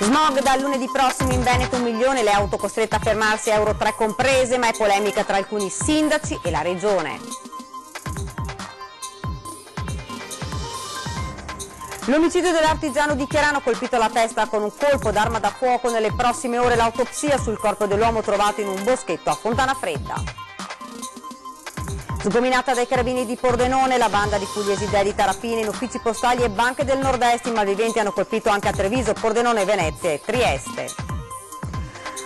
Smog dal lunedì prossimo in Veneto 1 milione, le auto costrette a fermarsi, Euro 3 comprese, ma è polemica tra alcuni sindaci e la regione. L'omicidio dell'artigiano di Chiarano, colpito alla testa con un colpo d'arma da fuoco. Nelle prossime ore l'autopsia sul corpo dell'uomo trovato in un boschetto a Fontana Fredda. Sgominata dai carabinieri di Pordenone, la banda di pugliesi dedita rapine in uffici postali e banche del nord-est. I malviventi hanno colpito anche a Treviso, Pordenone, Venezia e Trieste.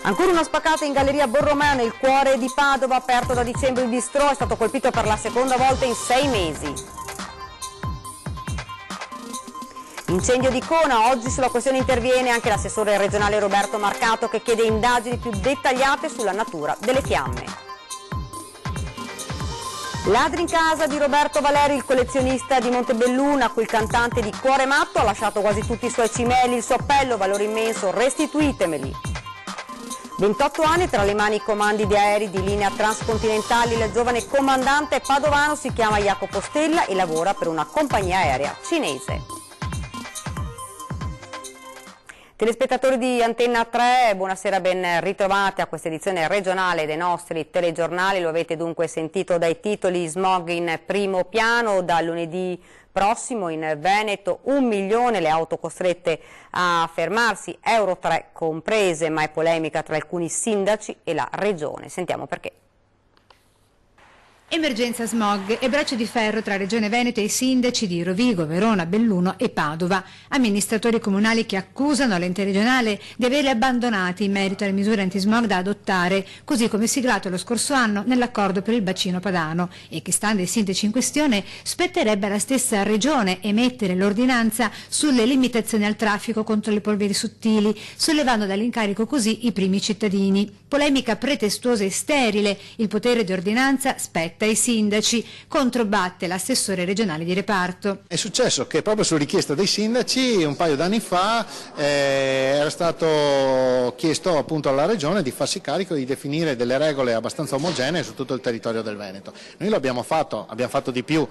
Ancora una spaccata in Galleria Borromeo, nel cuore di Padova, aperto da dicembre il bistrò, è stato colpito per la seconda volta in 6 mesi. Incendio di Cona, oggi sulla questione interviene anche l'assessore regionale Roberto Marcato, che chiede indagini più dettagliate sulla natura delle fiamme. Ladri in casa di Roberto Valeri, il collezionista di Montebelluna, a cui il cantante di Cuore Matto ha lasciato quasi tutti i suoi cimeli. Il suo appello, valore immenso, restituitemeli. 28 anni, tra le mani i comandi di aerei di linea transcontinentali. Il giovane comandante padovano si chiama Jacopo Stella e lavora per una compagnia aerea cinese. Telespettatori di Antenna 3, buonasera, ben ritrovati a questa edizione regionale dei nostri telegiornali. Lo avete dunque sentito dai titoli: smog in primo piano, da lunedì prossimo in Veneto 1 milione, le auto costrette a fermarsi, Euro 3 comprese, ma è polemica tra alcuni sindaci e la regione. Sentiamo perché. Emergenza smog e braccio di ferro tra Regione Veneto e i sindaci di Rovigo, Verona, Belluno e Padova. Amministratori comunali che accusano l'ente regionale di averli abbandonati in merito alle misure antismog da adottare, così come siglato lo scorso anno nell'accordo per il bacino padano, e che, stando ai sindaci in questione, spetterebbe alla stessa Regione emettere l'ordinanza sulle limitazioni al traffico contro le polveri sottili, sollevando dall'incarico così i primi cittadini. Polemica pretestuosa e sterile, il potere di ordinanza spetta ai sindaci, controbatte l'assessore regionale di reparto. È successo che proprio su richiesta dei sindaci un paio d'anni fa era stato chiesto appunto alla regione di farsi carico di definire delle regole abbastanza omogenee su tutto il territorio del Veneto. Noi lo abbiamo fatto di più.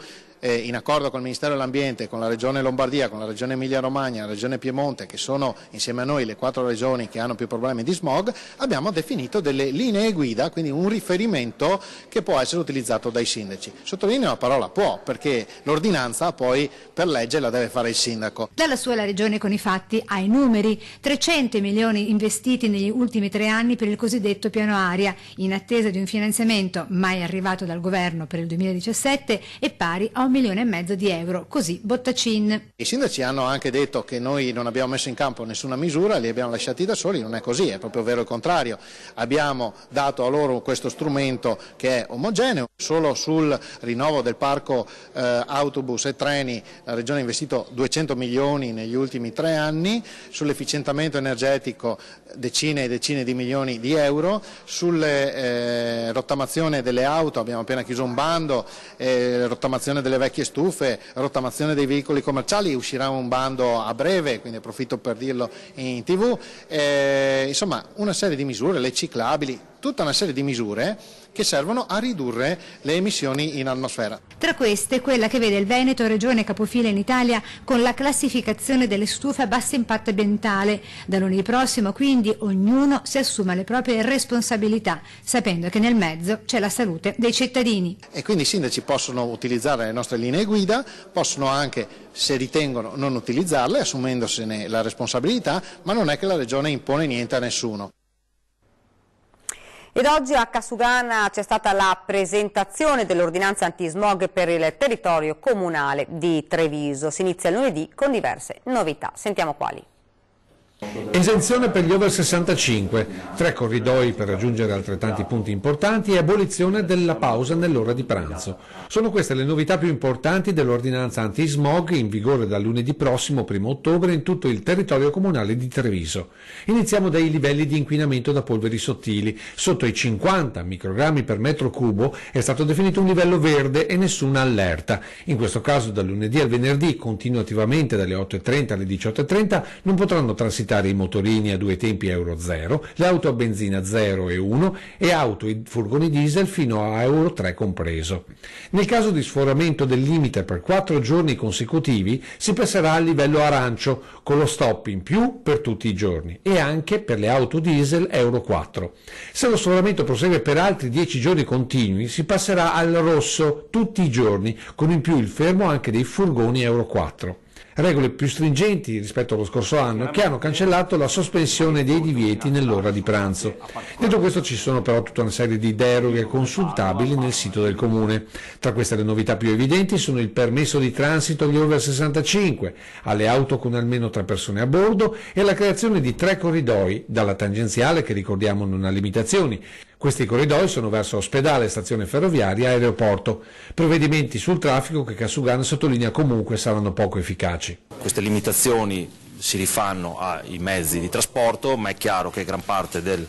In accordo con il Ministero dell'Ambiente, con la Regione Lombardia, con la Regione Emilia-Romagna, la Regione Piemonte, che sono insieme a noi le 4 regioni che hanno più problemi di smog, abbiamo definito delle linee guida, quindi un riferimento che può essere utilizzato dai sindaci. Sottolineo la parola può, perché l'ordinanza poi per legge la deve fare il sindaco. Dalla sua la Regione con i fatti ha i numeri: 300 milioni investiti negli ultimi 3 anni per il cosiddetto piano aria, in attesa di un finanziamento mai arrivato dal governo per il 2017 e pari a 1,5 milioni di euro, così Bottacin. I sindaci hanno anche detto che noi non abbiamo messo in campo nessuna misura, li abbiamo lasciati da soli. Non è così, è proprio vero il contrario. Abbiamo dato a loro questo strumento che è omogeneo. Solo sul rinnovo del parco autobus e treni la Regione ha investito 200 milioni negli ultimi 3 anni, sull'efficientamento energetico decine e decine di milioni di euro, sulle rottamazione delle auto abbiamo appena chiuso un bando, rottamazione delle vecchie stufe, rottamazione dei veicoli commerciali, uscirà un bando a breve, quindi approfitto per dirlo in TV, insomma una serie di misure, le ciclabili, tutta una serie di misure che servono a ridurre le emissioni in atmosfera. Tra queste, quella che vede il Veneto regione capofila in Italia con la classificazione delle stufe a basso impatto ambientale. Da lunedì prossimo, quindi, ognuno si assuma le proprie responsabilità, sapendo che nel mezzo c'è la salute dei cittadini. E quindi i sindaci possono utilizzare le nostre linee guida, possono anche, se ritengono, non utilizzarle, assumendosene la responsabilità, ma non è che la Regione impone niente a nessuno. Ed oggi a Casugana c'è stata la presentazione dell'ordinanza antismog per il territorio comunale di Treviso. Si inizia lunedì con diverse novità. Sentiamo quali. Esenzione per gli over 65, 3 corridoi per raggiungere altrettanti punti importanti e abolizione della pausa nell'ora di pranzo. Sono queste le novità più importanti dell'ordinanza anti-smog in vigore dal lunedì prossimo 1 ottobre in tutto il territorio comunale di Treviso. Iniziamo dai livelli di inquinamento da polveri sottili. Sotto i 50 microgrammi per metro cubo è stato definito un livello verde e nessuna allerta. In questo caso dal lunedì al venerdì, continuativamente dalle 8:30 alle 18:30, non potranno transitare i motorini a 2 tempi Euro 0, le auto a benzina 0 e 1 e auto e furgoni diesel fino a Euro 3 compreso. Nel caso di sforamento del limite per 4 giorni consecutivi si passerà al livello arancio, con lo stop in più per tutti i giorni e anche per le auto diesel Euro 4. Se lo sforamento prosegue per altri 10 giorni continui si passerà al rosso tutti i giorni, con in più il fermo anche dei furgoni Euro 4. Regole più stringenti rispetto allo scorso anno, che hanno cancellato la sospensione dei divieti nell'ora di pranzo. Detto questo, ci sono però tutta una serie di deroghe consultabili nel sito del Comune. Tra queste le novità più evidenti sono il permesso di transito agli over 65, alle auto con almeno 3 persone a bordo e la creazione di 3 corridoi, dalla tangenziale, che ricordiamo non ha limitazioni. Questi corridoi sono verso ospedale, stazione ferroviaria e aeroporto. Provvedimenti sul traffico che Kasugana sottolinea comunque saranno poco efficaci. Queste limitazioni si rifanno ai mezzi di trasporto, ma è chiaro che gran parte del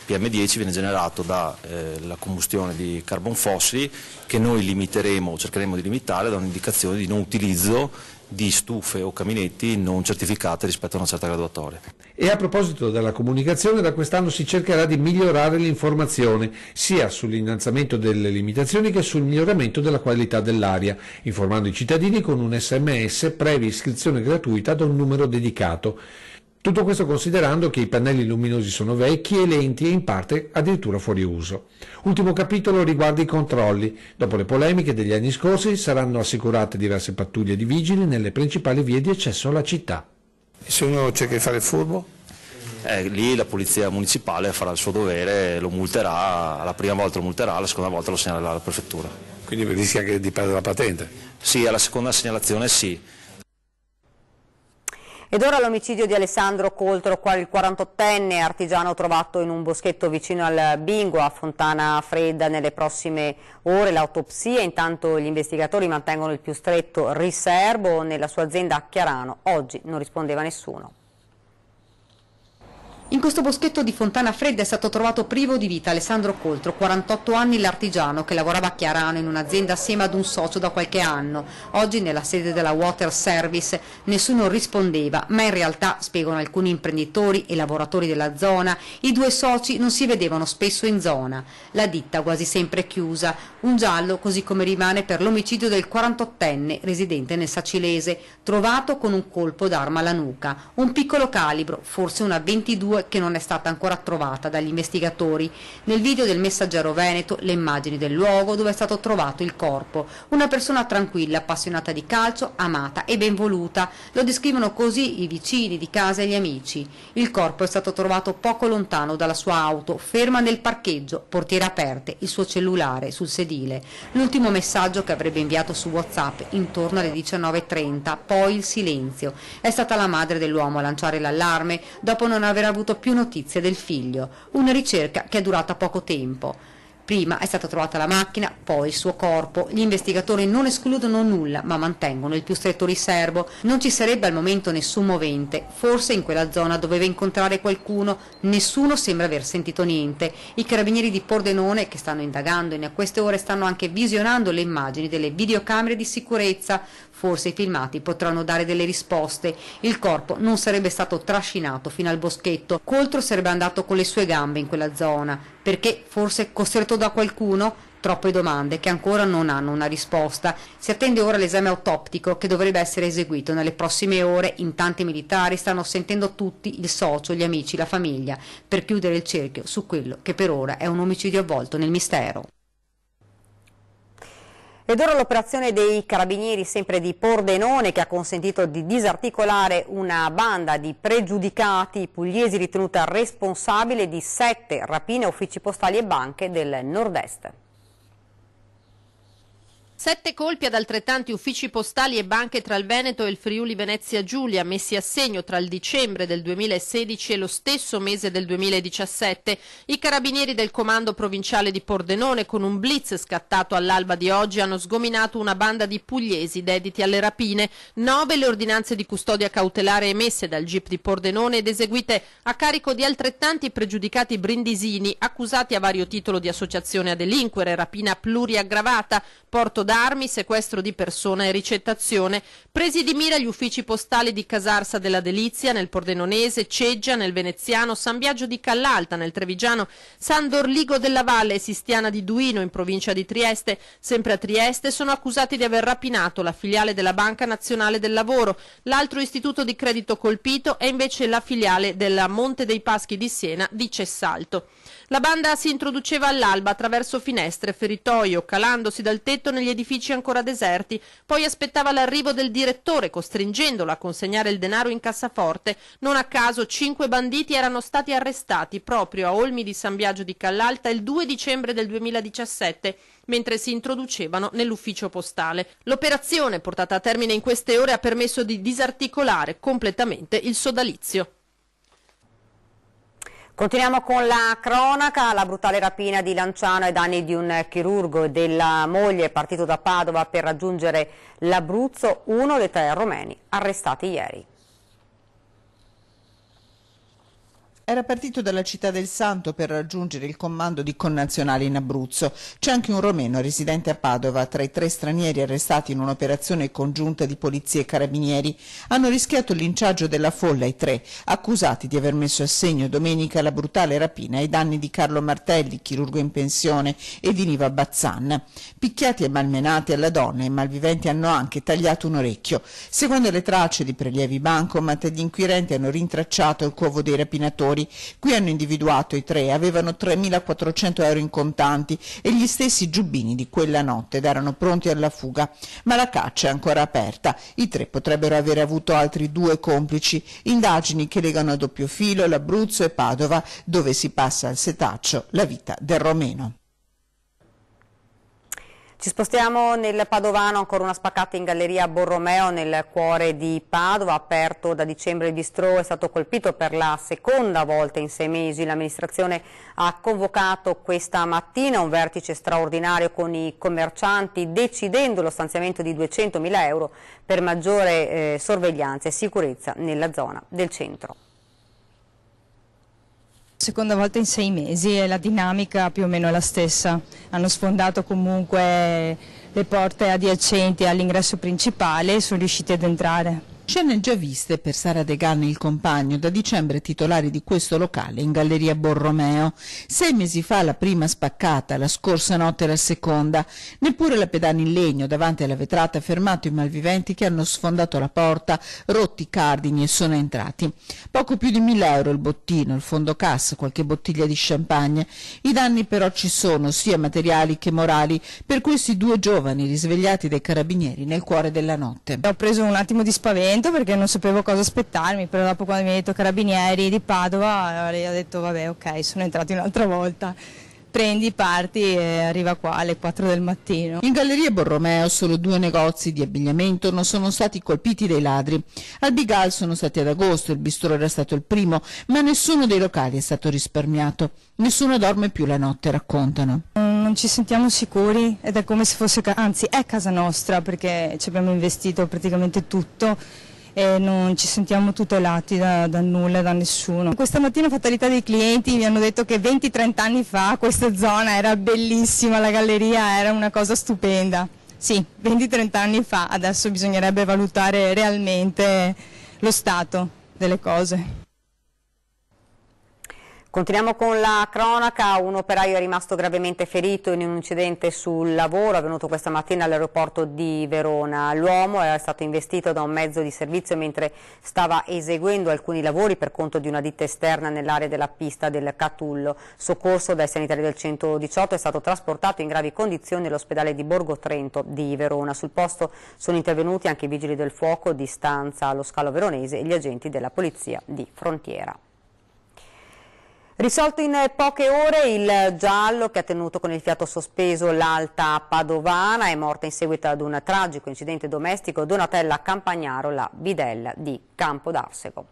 PM10 viene generato dalla combustione di carbon fossili, che noi limiteremo, cercheremo di limitare da un'indicazione di non utilizzo di stufe o caminetti non certificate rispetto a una certa graduatoria. E a proposito della comunicazione, da quest'anno si cercherà di migliorare l'informazione sia sull'innalzamento delle limitazioni che sul miglioramento della qualità dell'aria, informando i cittadini con un SMS previa iscrizione gratuita da un numero dedicato. Tutto questo considerando che i pannelli luminosi sono vecchi e lenti e in parte addirittura fuori uso. Ultimo capitolo riguarda i controlli. Dopo le polemiche degli anni scorsi saranno assicurate diverse pattuglie di vigili nelle principali vie di accesso alla città. Se uno cerca di fare il furbo? Lì la polizia municipale farà il suo dovere, lo multerà, la prima volta lo multerà, la seconda volta lo segnalerà alla prefettura. Quindi rischia anche di perdere la patente? Sì, alla seconda segnalazione sì. Ed ora l'omicidio di Alessandro Coltro, il 48enne artigiano trovato in un boschetto vicino al Bingo a Fontana Fredda. Nelle prossime ore l'autopsia, intanto gli investigatori mantengono il più stretto riserbo nella sua azienda a Chiarano. Oggi non rispondeva nessuno. In questo boschetto di Fontana Fredda è stato trovato privo di vita Alessandro Coltro, 48 anni, l'artigiano che lavorava a Chiarano in un'azienda assieme ad un socio da qualche anno. Oggi nella sede della Water Service nessuno rispondeva, ma in realtà, spiegano alcuni imprenditori e lavoratori della zona, i due soci non si vedevano spesso in zona. La ditta quasi sempre chiusa, un giallo così come rimane per l'omicidio del 48enne residente nel Sacilese, trovato con un colpo d'arma alla nuca, un piccolo calibro, forse una 22, che non è stata ancora trovata dagli investigatori. Nel video del Messaggero Veneto le immagini del luogo dove è stato trovato il corpo. Una persona tranquilla, appassionata di calcio, amata e ben voluta. Lo descrivono così i vicini di casa e gli amici. Il corpo è stato trovato poco lontano dalla sua auto, ferma nel parcheggio, portiere aperte, il suo cellulare sul sedile. L'ultimo messaggio che avrebbe inviato su WhatsApp intorno alle 19:30, poi il silenzio. È stata la madre dell'uomo a lanciare l'allarme dopo non aver avuto più notizie del figlio, una ricerca che è durata poco tempo. Prima è stata trovata la macchina, poi il suo corpo. Gli investigatori non escludono nulla, ma mantengono il più stretto riservo. Non ci sarebbe al momento nessun movente, forse in quella zona doveva incontrare qualcuno, nessuno sembra aver sentito niente. I carabinieri di Pordenone, che stanno indagando in queste ore, stanno anche visionando le immagini delle videocamere di sicurezza. Forse i filmati potranno dare delle risposte. Il corpo non sarebbe stato trascinato fino al boschetto. Coltro sarebbe andato con le sue gambe in quella zona. Perché? Forse costretto da qualcuno? Troppe domande che ancora non hanno una risposta. Si attende ora l'esame autoptico che dovrebbe essere eseguito nelle prossime ore. In tanti militari stanno sentendo tutti, il socio, gli amici, la famiglia, per chiudere il cerchio su quello che per ora è un omicidio avvolto nel mistero. Ed ora l'operazione dei carabinieri sempre di Pordenone che ha consentito di disarticolare una banda di pregiudicati pugliesi ritenuta responsabile di 7 rapine a uffici postali e banche del nord-est. 7 colpi ad altrettanti uffici postali e banche tra il Veneto e il Friuli Venezia Giulia, messi a segno tra il dicembre del 2016 e lo stesso mese del 2017. I carabinieri del comando provinciale di Pordenone, con un blitz scattato all'alba di oggi, hanno sgominato una banda di pugliesi dediti alle rapine. 9 le ordinanze di custodia cautelare emesse dal GIP di Pordenone ed eseguite a carico di altrettanti pregiudicati brindisini, accusati a vario titolo di associazione a delinquere, rapina pluriaggravata, porto d'armi d'armi, sequestro di persona e ricettazione. Presi di mira gli uffici postali di Casarsa della Delizia, nel Pordenonese, Ceggia, nel Veneziano, San Biagio di Callalta, nel Trevigiano, San Dorligo della Valle e Sistiana di Duino, in provincia di Trieste. Sempre a Trieste sono accusati di aver rapinato la filiale della Banca Nazionale del Lavoro. L'altro istituto di credito colpito è invece la filiale della Monte dei Paschi di Siena di Cessalto. La banda si introduceva all'alba attraverso finestre e feritoio, calandosi dal tetto negli edifici ancora deserti, poi aspettava l'arrivo del direttore, costringendolo a consegnare il denaro in cassaforte. Non a caso 5 banditi erano stati arrestati proprio a Olmi di San Biagio di Callalta il 2 dicembre del 2017, mentre si introducevano nell'ufficio postale. L'operazione, portata a termine in queste ore, ha permesso di disarticolare completamente il sodalizio. Continuiamo con la cronaca. La brutale rapina di Lanciano ai danni di un chirurgo e della moglie, partito da Padova per raggiungere l'Abruzzo, uno dei 3 romeni arrestati ieri. Era partito dalla città del Santo per raggiungere il comando di connazionali in Abruzzo. C'è anche un romeno residente a Padova tra i 3 stranieri arrestati in un'operazione congiunta di polizia e carabinieri. Hanno rischiato il linciaggio della folla i 3, accusati di aver messo a segno domenica la brutale rapina ai danni di Carlo Martelli, chirurgo in pensione, e di Niva Bazzan. Picchiati e malmenati alla donna, i malviventi hanno anche tagliato un orecchio. Secondo le tracce di prelievi bancomat, gli inquirenti hanno rintracciato il covo dei rapinatori. Qui hanno individuato i 3, avevano 3.400 euro in contanti e gli stessi giubbini di quella notte ed erano pronti alla fuga. Ma la caccia è ancora aperta. I 3 potrebbero aver avuto altri 2 complici. Indagini che legano a doppio filo l'Abruzzo e Padova, dove si passa al setaccio la vita del romeno. Ci spostiamo nel Padovano, ancora una spaccata in galleria Borromeo nel cuore di Padova, aperto da dicembre il bistrò, è stato colpito per la seconda volta in 6 mesi. L'amministrazione ha convocato questa mattina un vertice straordinario con i commercianti, decidendo lo stanziamento di 200.000 euro per maggiore sorveglianza e sicurezza nella zona del centro. Seconda volta in 6 mesi e la dinamica più o meno è la stessa. Hanno sfondato comunque le porte adiacenti all'ingresso principale e sono riusciti ad entrare. Scene già viste per Sara De Ganni, il compagno, da dicembre titolari di questo locale in galleria Borromeo. 6 mesi fa la prima spaccata, la scorsa notte la seconda. Neppure la pedana in legno davanti alla vetrata ha fermato i malviventi che hanno sfondato la porta, rotti i cardini e sono entrati. Poco più di 1.000 euro il bottino, il fondo cassa, qualche bottiglia di champagne. I danni però ci sono, sia materiali che morali, per questi 2 giovani risvegliati dai carabinieri nel cuore della notte. Ho preso un attimo di spavento perché non sapevo cosa aspettarmi, però dopo quando mi ha detto carabinieri di Padova, lei ha detto vabbè, ok, sono entrati un'altra volta. Prendi, parti e arriva qua alle 4 del mattino. In galleria Borromeo solo 2 negozi di abbigliamento non sono stati colpiti dai ladri. Al Bigal sono stati ad agosto, il bistrò era stato il primo, ma nessuno dei locali è stato risparmiato. Nessuno dorme più la notte, raccontano. Non ci sentiamo sicuri ed è come se fosse, anzi è casa nostra, perché ci abbiamo investito praticamente tutto e non ci sentiamo tutelati da nulla, da nessuno. Questa mattina, fatalità dei clienti, mi hanno detto che 20-30 anni fa questa zona era bellissima, la galleria era una cosa stupenda. Sì, 20-30 anni fa, adesso bisognerebbe valutare realmente lo stato delle cose. Continuiamo con la cronaca. Un operaio è rimasto gravemente ferito in un incidente sul lavoro avvenuto questa mattina all'aeroporto di Verona. L'uomo era stato investito da un mezzo di servizio mentre stava eseguendo alcuni lavori per conto di una ditta esterna nell'area della pista del Catullo. Soccorso dai sanitari del 118, è stato trasportato in gravi condizioni all'ospedale di Borgo Trento di Verona. Sul posto sono intervenuti anche i vigili del fuoco di stanza allo scalo veronese e gli agenti della polizia di frontiera. Risolto in poche ore il giallo che ha tenuto con il fiato sospeso l'Alta Padovana. È morta in seguito ad un tragico incidente domestico Donatella Campagnaro, la bidella di Campo d'Arsego.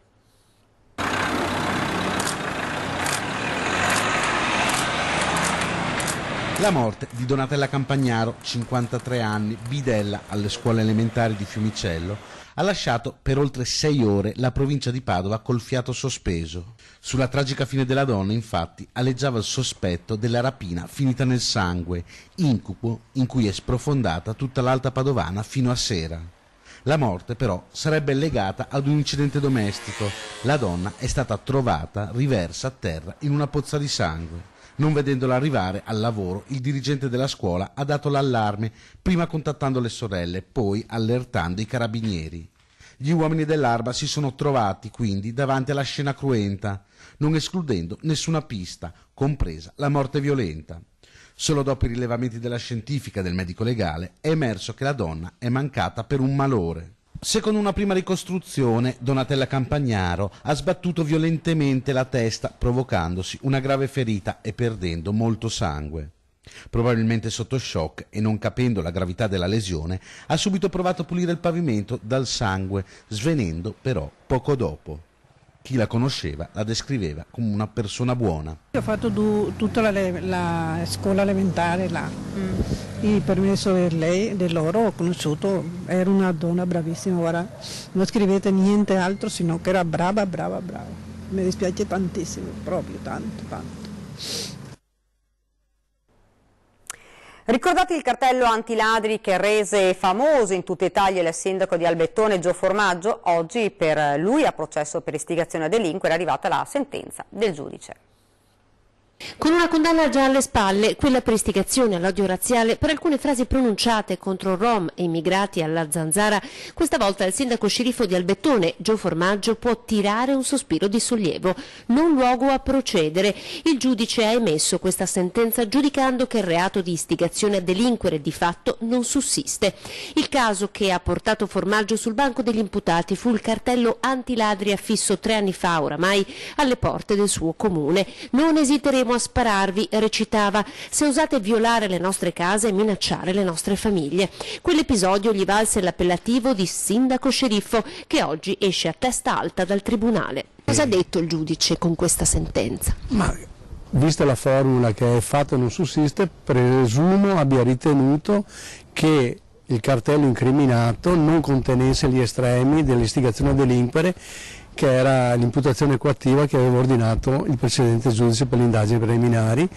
La morte di Donatella Campagnaro, 53 anni, bidella alle scuole elementari di Fiumicello, ha lasciato per oltre 6 ore la provincia di Padova col fiato sospeso. Sulla tragica fine della donna, infatti, aleggiava il sospetto della rapina finita nel sangue, incubo in cui è sprofondata tutta l'Alta Padovana fino a sera. La morte, però, sarebbe legata ad un incidente domestico. La donna è stata trovata riversa a terra in una pozza di sangue. Non vedendola arrivare al lavoro, il dirigente della scuola ha dato l'allarme, prima contattando le sorelle, poi allertando i carabinieri. Gli uomini dell'Arba si sono trovati quindi davanti alla scena cruenta, non escludendo nessuna pista, compresa la morte violenta. Solo dopo i rilevamenti della scientifica e del medico legale è emerso che la donna è mancata per un malore. Secondo una prima ricostruzione, Donatella Campagnaro ha sbattuto violentemente la testa, provocandosi una grave ferita e perdendo molto sangue. Probabilmente sotto shock e non capendo la gravità della lesione, ha subito provato a pulire il pavimento dal sangue, svenendo però poco dopo. Chi la conosceva la descriveva come una persona buona. Ho fatto tutta la scuola elementare là, e per mezzo di loro ho conosciuto, era una donna bravissima, guarda, non scrivete niente altro sino che era brava. Mi dispiace tantissimo, proprio tanto. Ricordate il cartello antiladri che rese famoso in tutta Italia il sindaco di Albettone Gio Formaggio? Oggi per lui a processo per istigazione a delinquere è arrivata la sentenza del giudice. Con una condanna già alle spalle, quella per istigazione all'odio razziale per alcune frasi pronunciate contro rom e immigrati alla zanzara, questa volta il sindaco sceriffo di Albettone, Gio Formaggio, può tirare un sospiro di sollievo. Non luogo a procedere. Il giudice ha emesso questa sentenza giudicando che il reato di istigazione a delinquere di fatto non sussiste. Il caso che ha portato Formaggio sul banco degli imputati fu il cartello antiladri affisso 3 anni fa oramai alle porte del suo comune. Non esiteremo a spararvi, recitava, se osate violare le nostre case e minacciare le nostre famiglie. Quell'episodio gli valse l'appellativo di sindaco sceriffo, che oggi esce a testa alta dal tribunale. Cosa ha detto il giudice con questa sentenza? Ma vista la formula che è fatto non sussiste, presumo abbia ritenuto che il cartello incriminato non contenesse gli estremi dell'istigazione a delinquere, che era l'imputazione coattiva che aveva ordinato il precedente giudice per le indagini preliminari,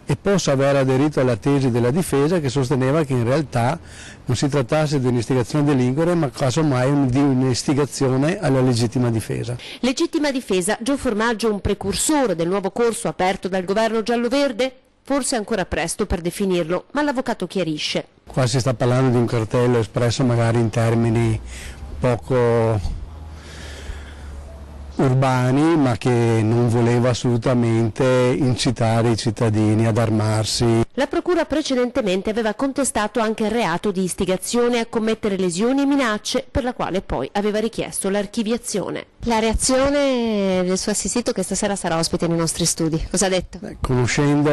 e possa aver aderito alla tesi della difesa che sosteneva che in realtà non si trattasse di un'istigazione a delinquere, ma casomai di un'istigazione alla legittima difesa. Legittima difesa, Gio Formaggio un precursore del nuovo corso aperto dal governo giallo-verde? Forse è ancora presto per definirlo, ma l'avvocato chiarisce. Qua si sta parlando di un cartello espresso magari in termini poco urbani, ma che non voleva assolutamente incitare i cittadini ad armarsi. La procura precedentemente aveva contestato anche il reato di istigazione a commettere lesioni e minacce, per la quale poi aveva richiesto l'archiviazione. La reazione del suo assistito, che stasera sarà ospite nei nostri studi, cosa ha detto? Conoscendo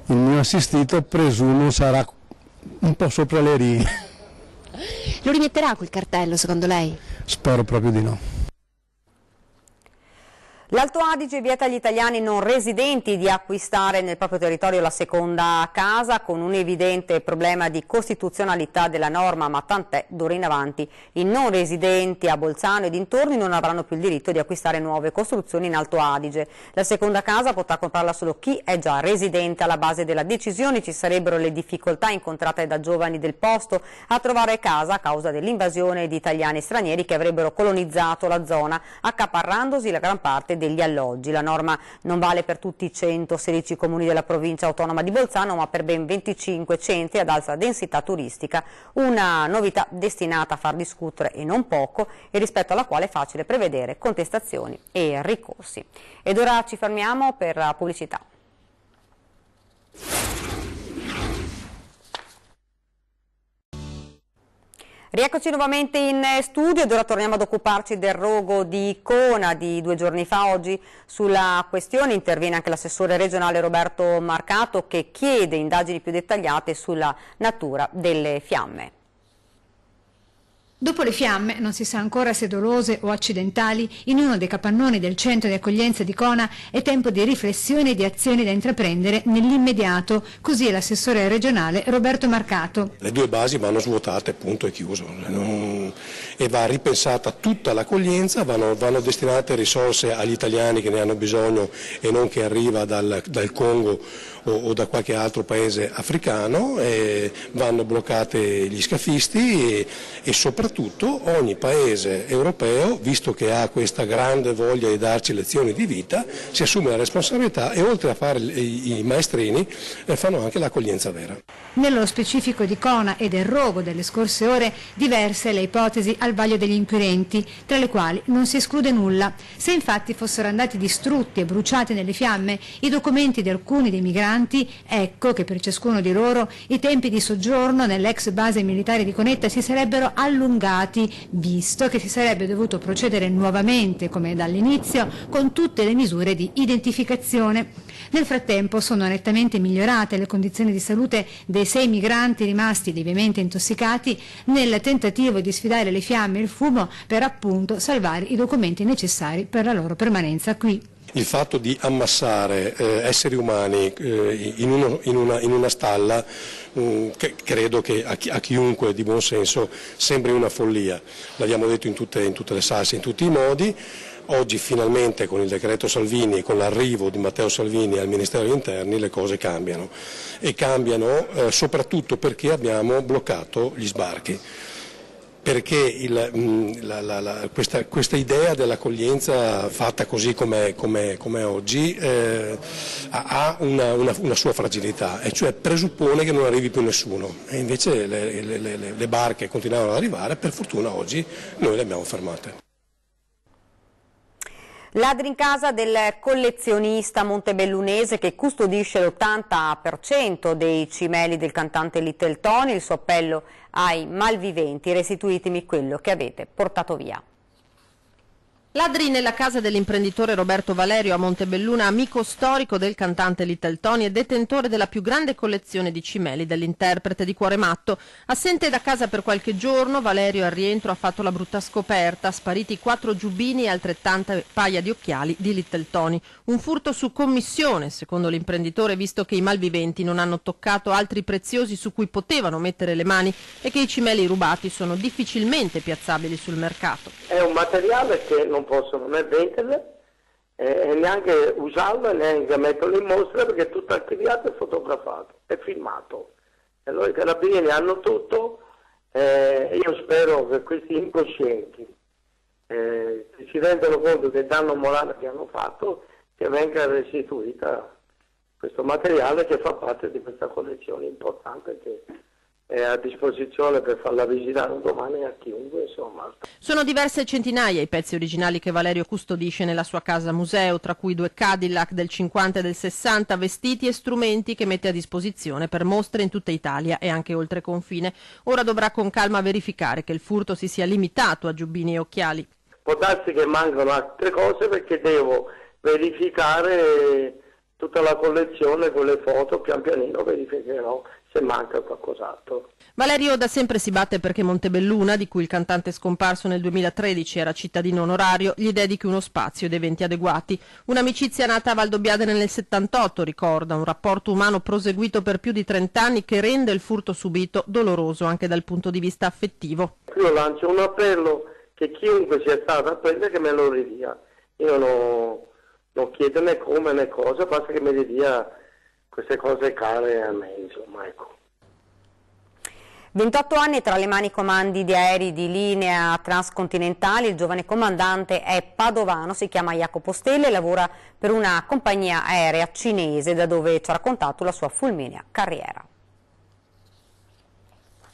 il mio assistito, presumo sarà un po' sopra le righe. Lo rimetterà quel cartello, secondo lei? Spero proprio di no. L'Alto Adige vieta agli italiani non residenti di acquistare nel proprio territorio la seconda casa, con un evidente problema di costituzionalità della norma, ma tant'è, d'ora in avanti i non residenti a Bolzano e dintorni non avranno più il diritto di acquistare nuove costruzioni in Alto Adige. La seconda casa potrà comprarla solo chi è già residente. Alla base della decisione ci sarebbero le difficoltà incontrate da giovani del posto a trovare casa a causa dell'invasione di italiani e stranieri che avrebbero colonizzato la zona, accaparrandosi la gran parte degli alloggi. La norma non vale per tutti i 116 comuni della provincia autonoma di Bolzano, ma per ben 25 centri ad alta densità turistica, una novità destinata a far discutere e non poco, e rispetto alla quale è facile prevedere contestazioni e ricorsi. Ed ora ci fermiamo per la pubblicità. Rieccoci nuovamente in studio ed ora torniamo ad occuparci del rogo di Icona di 2 giorni fa. Oggi sulla questione interviene anche l'assessore regionale Roberto Marcato, che chiede indagini più dettagliate sulla natura delle fiamme. Dopo le fiamme, non si sa ancora se dolose o accidentali, in uno dei capannoni del centro di accoglienza di Cona è tempo di riflessioni e di azioni da intraprendere nell'immediato, così è l'assessore regionale Roberto Marcato. Le due basi vanno svuotate, punto e chiuso, e va ripensata tutta l'accoglienza, vanno destinate risorse agli italiani che ne hanno bisogno e non che arriva dal Congo o da qualche altro paese africano, e vanno bloccate gli scafisti e soprattutto ogni paese europeo, visto che ha questa grande voglia di darci lezioni di vita, si assume la responsabilità e oltre a fare i maestrini fanno anche l'accoglienza vera. Nello specifico di Cona e del rogo delle scorse ore, diverse le ipotesi al vaglio degli inquirenti, tra le quali non si esclude nulla. Se infatti fossero andati distrutti e bruciati nelle fiamme i documenti di alcuni dei migranti, ecco che per ciascuno di loro i tempi di soggiorno nell'ex base militare di Conetta si sarebbero allungati, visto che si sarebbe dovuto procedere nuovamente, come dall'inizio, con tutte le misure di identificazione. Nel frattempo sono nettamente migliorate le condizioni di salute dei 6 migranti rimasti lievemente intossicati nel tentativo di sfidare le fiamme e il fumo per appunto salvare i documenti necessari per la loro permanenza qui. Il fatto di ammassare esseri umani in una stalla credo che a chiunque di buon senso sembri una follia. L'abbiamo detto in tutte le salse, in tutti i modi. Oggi finalmente con il decreto Salvini e con l'arrivo di Matteo Salvini al Ministero degli Interni le cose cambiano, e cambiano soprattutto perché abbiamo bloccato gli sbarchi. Perché questa idea dell'accoglienza fatta così come oggi ha una sua fragilità, e cioè presuppone che non arrivi più nessuno, e invece le barche continuavano ad arrivare, per fortuna oggi noi le abbiamo fermate. Ladri in casa del collezionista montebellunese che custodisce l'80% dei cimeli del cantante Little Tony, il suo appello ai malviventi: restituitemi quello che avete portato via. Ladri nella casa dell'imprenditore Roberto Valerio a Montebelluna, amico storico del cantante Little Tony e detentore della più grande collezione di cimeli dell'interprete di Cuore Matto. Assente da casa per qualche giorno, Valerio al rientro ha fatto la brutta scoperta: spariti 4 giubbini e altrettante paia di occhiali di Little Tony. Un furto su commissione, secondo l'imprenditore, visto che i malviventi non hanno toccato altri preziosi su cui potevano mettere le mani e che i cimeli rubati sono difficilmente piazzabili sul mercato. È un materiale che non possono né vendere e neanche usarlo e neanche metterlo in mostra, perché è tutto archiviato e fotografato e filmato. E allora i carabinieri hanno tutto, io spero che questi incoscienti che si rendono conto del danno morale che hanno fatto, che venga restituita questo materiale che fa parte di questa collezione importante che è a disposizione per farla visitare domani a chiunque, insomma. Sono diverse centinaia i pezzi originali che Valerio custodisce nella sua casa museo, tra cui 2 Cadillac del 50 e del 60, vestiti e strumenti che mette a disposizione per mostre in tutta Italia e anche oltre confine. Ora dovrà con calma verificare che il furto si sia limitato a giubbini e occhiali. Può darsi che mancano altre cose, perché devo verificare tutta la collezione con le foto, pian pianino verificherò se manca qualcos'altro. Valerio da sempre si batte perché Montebelluna, di cui il cantante scomparso nel 2013 era cittadino onorario, gli dedichi uno spazio ed eventi adeguati. Un'amicizia nata a Valdobbiadene nel 78, ricorda, un rapporto umano proseguito per più di 30 anni che rende il furto subito doloroso anche dal punto di vista affettivo. Io lancio un appello che chiunque sia stato a prendere che me lo ridia. Io non chiedo né come né cosa, basta che mi ridia queste cose care a me, insomma, ecco. 28 anni tra le mani comandi di aerei di linea transcontinentali, il giovane comandante è padovano, si chiama Jacopo Stella e lavora per una compagnia aerea cinese, da dove ci ha raccontato la sua fulminea carriera.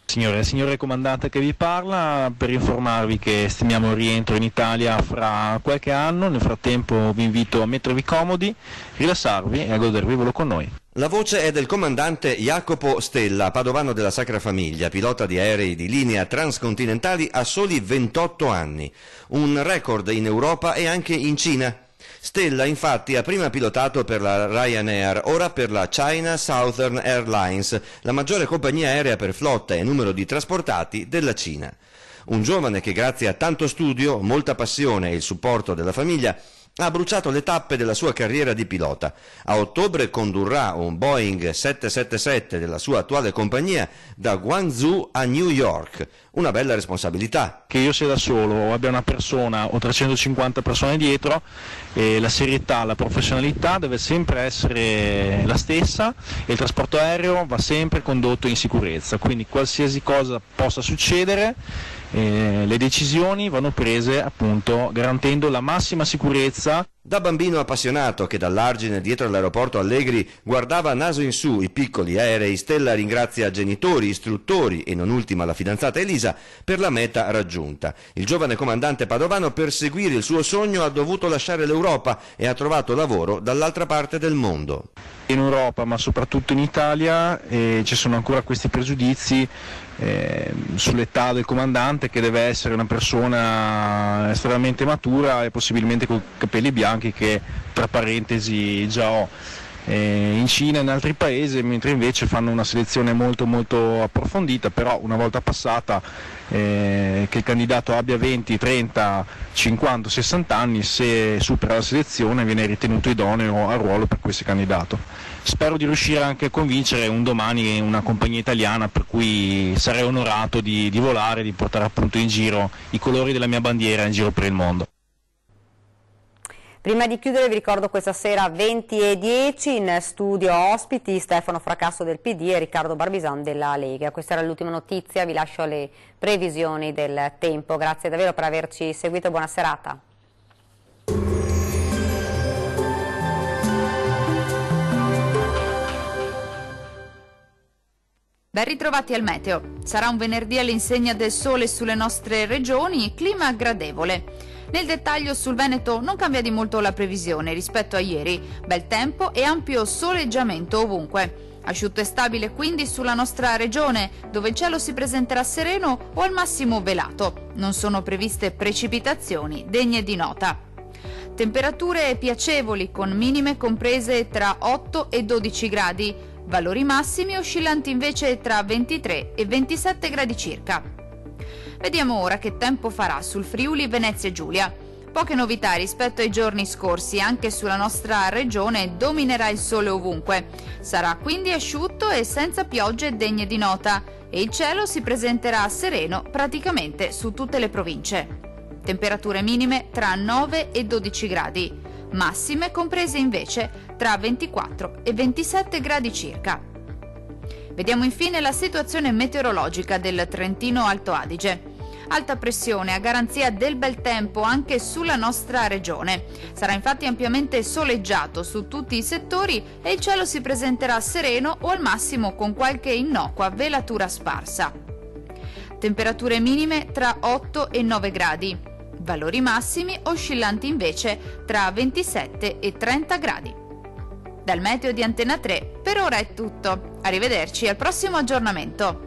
Signore comandante che vi parla, per informarvi che stimiamo il rientro in Italia fra qualche anno. Nel frattempo vi invito a mettervi comodi, rilassarvi e a godervivelo con noi. La voce è del comandante Jacopo Stella, padovano della Sacra Famiglia, pilota di aerei di linea transcontinentali a soli 28 anni, un record in Europa e anche in Cina. Stella infatti ha prima pilotato per la Ryanair, ora per la China Southern Airlines, la maggiore compagnia aerea per flotta e numero di trasportati della Cina. Un giovane che grazie a tanto studio, molta passione e il supporto della famiglia ha bruciato le tappe della sua carriera di pilota. A ottobre condurrà un Boeing 777 della sua attuale compagnia da Guangzhou a New York. Una bella responsabilità. Che io sia da solo o abbia una persona o 350 persone dietro, la serietà, la professionalità deve sempre essere la stessa e il trasporto aereo va sempre condotto in sicurezza, quindi qualsiasi cosa possa succedere le decisioni vanno prese appunto garantendo la massima sicurezza. Da bambino appassionato che dall'argine dietro all'aeroporto Allegri guardava naso in su i piccoli aerei, Stella ringrazia genitori, istruttori e non ultima la fidanzata Elisa per la meta raggiunta. Il giovane comandante padovano per seguire il suo sogno ha dovuto lasciare l'Europa e ha trovato lavoro dall'altra parte del mondo. In Europa ma soprattutto in Italia ci sono ancora questi pregiudizi sull'età del comandante, che deve essere una persona estremamente matura e possibilmente con capelli bianchi, che tra parentesi già ho. In Cina e in altri paesi, mentre invece fanno una selezione molto molto approfondita, però una volta passata che il candidato abbia 20, 30, 50, 60 anni, se supera la selezione viene ritenuto idoneo al ruolo per questo candidato. Spero di riuscire anche a convincere un domani una compagnia italiana, per cui sarei onorato di volare, di portare appunto in giro i colori della mia bandiera in giro per il mondo. Prima di chiudere vi ricordo questa sera 20:10 in studio ospiti Stefano Fracasso del PD e Riccardo Barbisan della Lega. Questa era l'ultima notizia, vi lascio alle previsioni del tempo. Grazie davvero per averci seguito e buona serata. Ben ritrovati al meteo. Sarà un venerdì all'insegna del sole sulle nostre regioni, clima gradevole. Nel dettaglio sul Veneto non cambia di molto la previsione rispetto a ieri, bel tempo e ampio soleggiamento ovunque. Asciutto e stabile quindi sulla nostra regione, dove il cielo si presenterà sereno o al massimo velato. Non sono previste precipitazioni degne di nota. Temperature piacevoli con minime comprese tra 8 e 12 gradi, valori massimi oscillanti invece tra 23 e 27 gradi circa. Vediamo ora che tempo farà sul Friuli Venezia Giulia. Poche novità rispetto ai giorni scorsi, anche sulla nostra regione dominerà il sole ovunque. Sarà quindi asciutto e senza piogge degne di nota e il cielo si presenterà sereno praticamente su tutte le province. Temperature minime tra 9 e 12 gradi, massime comprese invece tra 24 e 27 gradi circa. Vediamo infine la situazione meteorologica del Trentino Alto Adige. Alta pressione a garanzia del bel tempo anche sulla nostra regione. Sarà infatti ampiamente soleggiato su tutti i settori e il cielo si presenterà sereno o al massimo con qualche innocua velatura sparsa. Temperature minime tra 8 e 9 gradi. Valori massimi oscillanti invece tra 27 e 30 gradi. Dal meteo di Antena 3 per ora è tutto. Arrivederci al prossimo aggiornamento.